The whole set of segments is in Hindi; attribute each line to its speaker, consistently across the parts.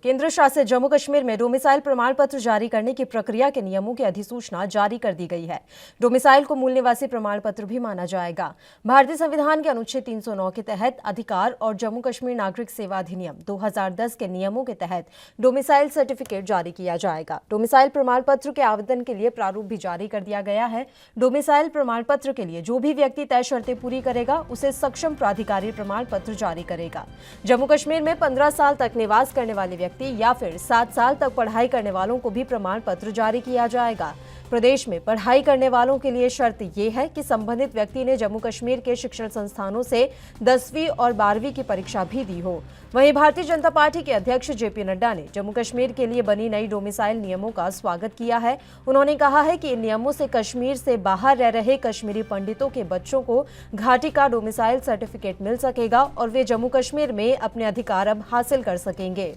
Speaker 1: केंद्र शासित जम्मू कश्मीर में डोमिसाइल प्रमाण पत्र जारी करने की प्रक्रिया के नियमों की अधिसूचना जारी कर दी गई है। डोमिसाइल को मूल निवासी प्रमाण पत्र भी माना जाएगा। भारतीय संविधान के अनुच्छेद 309 के तहत अधिकार और जम्मू कश्मीर नागरिक सेवा अधिनियम 2010 के नियमों के तहत डोमिसाइल सर्टिफिकेट जारी किया जाएगा। डोमिसाइल प्रमाण पत्र के आवेदन के लिए प्रारूप भी जारी कर दिया गया है। डोमिसाइल प्रमाण पत्र के लिए जो भी व्यक्ति तय शर्तें पूरी करेगा उसे सक्षम प्राधिकारी प्रमाण पत्र जारी करेगा। जम्मू कश्मीर में 15 साल तक निवास करने वाले व्यक्ति या फिर 7 साल तक पढ़ाई करने वालों को भी प्रमाण पत्र जारी किया जाएगा। प्रदेश में पढ़ाई करने वालों के लिए शर्त यह है कि संबंधित व्यक्ति ने जम्मू कश्मीर के शिक्षण संस्थानों से 10वीं और 12वीं की परीक्षा भी दी हो। वहीं भारतीय जनता पार्टी के अध्यक्ष जेपी नड्डा ने जम्मू कश्मीर के लिए बनी नई डोमिसाइल नियमों का स्वागत किया है। उन्होंने कहा है कि इन नियमों से कश्मीर से बाहर रह रहे कश्मीरी पंडितों के बच्चों को घाटी का डोमिसाइल सर्टिफिकेट मिल सकेगा और वे जम्मू कश्मीर में अपने अधिकार अब हासिल कर सकेंगे।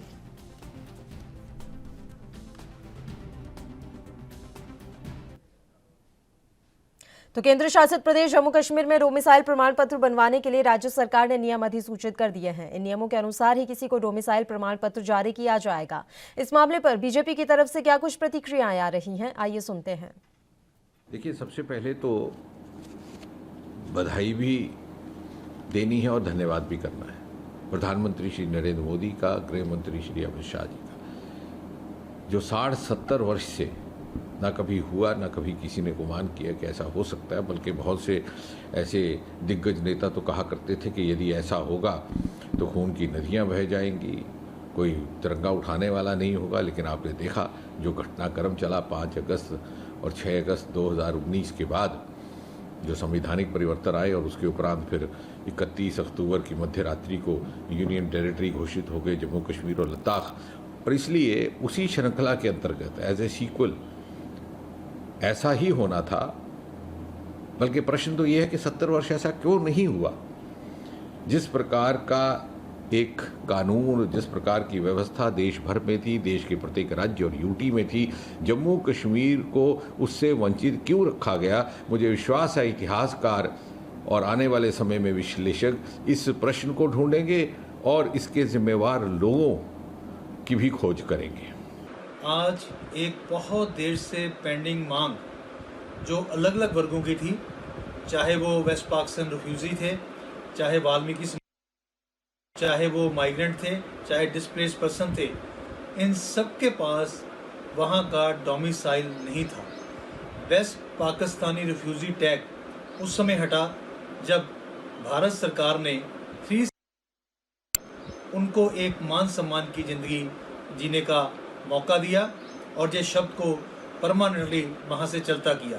Speaker 1: तो केंद्र शासित प्रदेश जम्मू कश्मीर में डोमिसाइल प्रमाण पत्र बनवाने के लिए राज्य सरकार ने नियम अधिसूचित कर दिए हैं। इन नियमों के अनुसार ही किसी को डोमिसाइल प्रमाण पत्र जारी किया जाएगा। इस मामले पर बीजेपी की तरफ से क्या कुछ प्रतिक्रियाएं आ रही हैं, आइए सुनते हैं।
Speaker 2: देखिए, सबसे पहले तो बधाई भी देनी है और धन्यवाद भी करना है प्रधानमंत्री श्री नरेंद्र मोदी का, गृह मंत्री श्री अमित शाह जी का, जो 60-70 वर्ष से ना कभी हुआ, ना कभी किसी ने गुमान किया कि ऐसा हो सकता है। बल्कि बहुत से ऐसे दिग्गज नेता तो कहा करते थे कि यदि ऐसा होगा तो खून की नदियां बह जाएंगी, कोई तिरंगा उठाने वाला नहीं होगा। लेकिन आपने देखा जो घटनाक्रम चला 5 अगस्त और 6 अगस्त 2019 के बाद जो संवैधानिक परिवर्तन आए और उसके उपरांत फिर 31 अक्टूबर की मध्य रात्रि को यूनियन टेरिटरी घोषित हो गए जम्मू कश्मीर और लद्दाख। और इसलिए उसी श्रृंखला के अंतर्गत एज ए सीक्वल ऐसा ही होना था। बल्कि प्रश्न तो यह है कि 70 वर्ष ऐसा क्यों नहीं हुआ। जिस प्रकार का एक कानून, जिस प्रकार की व्यवस्था देश भर में थी, देश के प्रत्येक राज्य और यूटी में थी, जम्मू कश्मीर को उससे वंचित क्यों रखा गया। मुझे विश्वास है इतिहासकार और आने वाले समय में विश्लेषक इस प्रश्न को ढूंढेंगे और इसके जिम्मेवार लोगों की भी खोज करेंगे।
Speaker 3: आज एक बहुत देर से पेंडिंग मांग जो अलग अलग वर्गों की थी, चाहे वो वेस्ट पाकिस्तान रिफ्यूजी थे, चाहे वाल्मीकि, चाहे वो माइग्रेंट थे, चाहे डिस्प्लेस्ड पर्सन थे, इन सब के पास वहाँ का डोमिसाइल नहीं था। वेस्ट पाकिस्तानी रिफ्यूजी टैग उस समय हटा जब भारत सरकार ने उनको एक मान सम्मान की ज़िंदगी जीने का मौका दिया और ये शब्द को परमानेंटली वहाँ से चलता किया।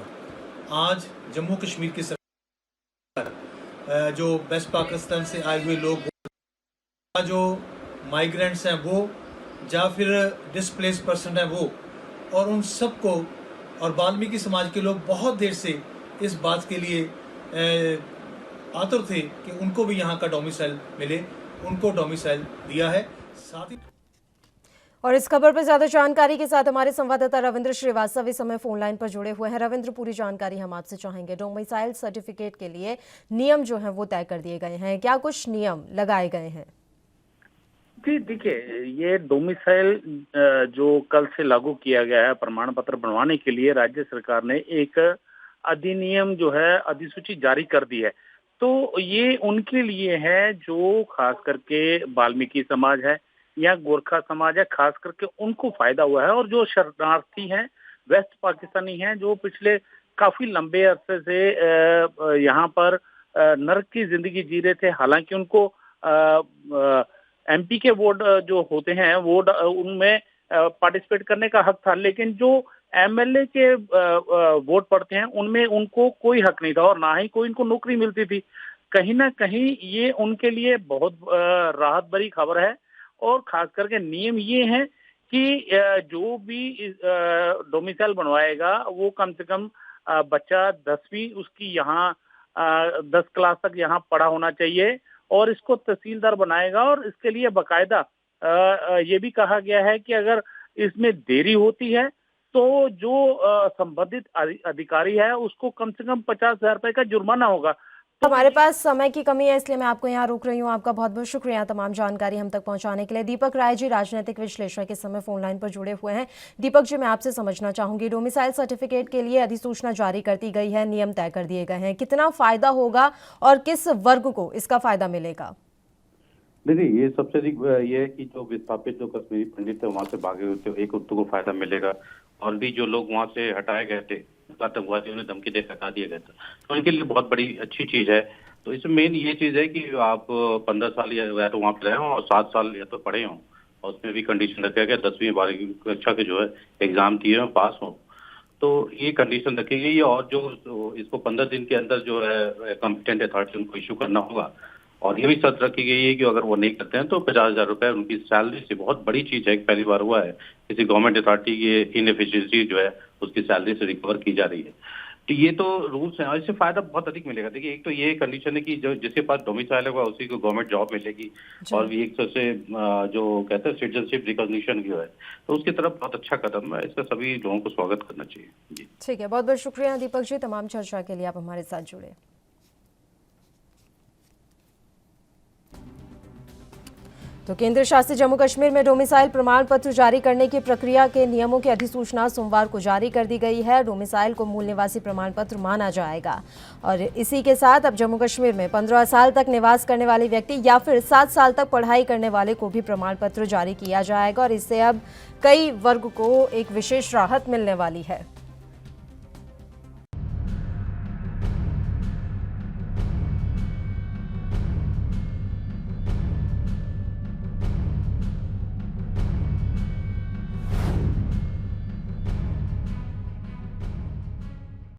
Speaker 3: आज जम्मू कश्मीर की सरकार जो वेस्ट पाकिस्तान से आए हुए लोग, जो माइग्रेंट्स हैं वो, या फिर डिस्प्लेस पर्सन हैं वो, और उन सब को, और वाल्मीकि समाज के लोग बहुत देर से इस बात के लिए आतुर थे कि उनको भी यहाँ का डोमिसाइल मिले। उनको डोमिसाइल दिया है। साथ ही
Speaker 1: और इस खबर पर ज्यादा जानकारी के साथ हमारे संवाददाता रविंद्र श्रीवास्तव इस समय फोन लाइन पर जुड़े हुए हैं। रविंद्र, पूरी जानकारी हम आपसे चाहेंगे। डोमिसाइल सर्टिफिकेट के लिए नियम जो हैं वो तय कर दिए गए हैं, क्या कुछ नियम लगाए गए हैं?
Speaker 4: जी देखिए, ये डोमिसाइल जो कल से लागू किया गया है प्रमाण पत्र बनवाने के लिए, राज्य सरकार ने एक अधिनियम जो है अधिसूची जारी कर दी है। तो ये उनके लिए है जो खास करके वाल्मीकि समाज है या गोरखा समाज है, खास करके उनको फायदा हुआ है। और जो शरणार्थी हैं, वेस्ट पाकिस्तानी हैं, जो पिछले काफी लंबे अरसे से यहाँ पर नर्क की जिंदगी जी रहे थे। हालांकि उनको एमपी के वोट जो होते हैं वोट उनमें पार्टिसिपेट करने का हक था, लेकिन जो एमएलए के वोट पड़ते हैं उनमें उनको कोई हक नहीं था और ना ही कोई इनको नौकरी मिलती थी। कहीं ना कहीं ये उनके लिए बहुत राहत भरी खबर है। और खास करके नियम ये हैं कि जो भी डोमिसाइल बनवाएगा वो कम से कम बच्चा 10वीं उसकी यहाँ 10 क्लास तक यहाँ पढ़ा होना चाहिए और इसको तहसीलदार बनाएगा। और इसके लिए बाकायदा ये भी कहा गया है कि अगर इसमें देरी होती है तो जो संबंधित अधिकारी है उसको कम से कम 50,000 रुपए का जुर्माना होगा।
Speaker 1: हमारे पास समय की कमी है, इसलिए मैं आपको यहाँ रोक रही हूँ। आपका बहुत बहुत शुक्रिया तमाम जानकारी हम तक पहुँचाने के लिए। दीपक राय जी राजनीतिक विश्लेषक इस समय फोन लाइन पर जुड़े हुए हैं। दीपक जी, मैं आपसे समझना चाहूंगी, डोमिसाइल सर्टिफिकेट के लिए अधिसूचना जारी कर दी गई है, नियम तय कर दिए गए हैं, कितना फायदा होगा और किस वर्ग को इसका फायदा मिलेगा?
Speaker 5: देखिए, ये सबसे अधिक ये है कि जो विस्थापित जो कश्मीरी पंडित है वहाँ से भागे हुए थे, एक उनको फायदा मिलेगा। और भी जो लोग वहाँ से हटाए गए थे, आतंकवादियों ने धमकी देकर हटा दिया गया था, तो उनके लिए बहुत बड़ी अच्छी चीज है। तो इसमें मेन ये चीज है कि आप 15 साल या तो वहाँ पे रहे हों और 7 साल या तो पढ़े हों, और उसमें भी कंडीशन रखा गया 10वीं 12वीं कक्षा के जो है एग्जाम दिए हों, पास हों, तो ये कंडीशन रखी गई है। और जो इसको 15 दिन के अंदर जो है कॉम्पिटेंट अथॉरिटी उनको इशू करना होगा। और ये भी शर्त रखी गई है कि अगर वो नहीं करते हैं तो 50,000 रुपए उनकी सैलरी से, बहुत बड़ी चीज है, पहली बार हुआ है किसी गवर्नमेंट अथॉरिटी की इनएफिशिएंसी जो है उसकी सैलरी से रिकवर की जा रही है। तो ये तो रूल्स हैं और इससे फायदा बहुत अधिक मिलेगा। देखिए, एक तो ये कंडीशन है कि जो जिसके पास डोमिसाइल होगा उसी को गवर्नमेंट जॉब मिलेगी, और भी एक सबसे जो कहते हैं सिटीजनशिप रिकॉग्निशन जो है, तो उसकी तरफ बहुत अच्छा कदम है। इसका सभी लोगों को स्वागत करना चाहिए जी।
Speaker 1: ठीक है, बहुत बहुत शुक्रिया दीपक जी तमाम चर्चा के लिए आप हमारे साथ जुड़े। तो केंद्र शासित जम्मू कश्मीर में डोमिसाइल प्रमाण पत्र जारी करने की प्रक्रिया के नियमों की अधिसूचना सोमवार को जारी कर दी गई है। डोमिसाइल को मूल निवासी प्रमाण पत्र माना जाएगा और इसी के साथ अब जम्मू कश्मीर में 15 साल तक निवास करने वाले व्यक्ति या फिर 7 साल तक पढ़ाई करने वाले को भी प्रमाण पत्र जारी किया जाएगा और इससे अब कई वर्ग को एक विशेष राहत मिलने वाली है।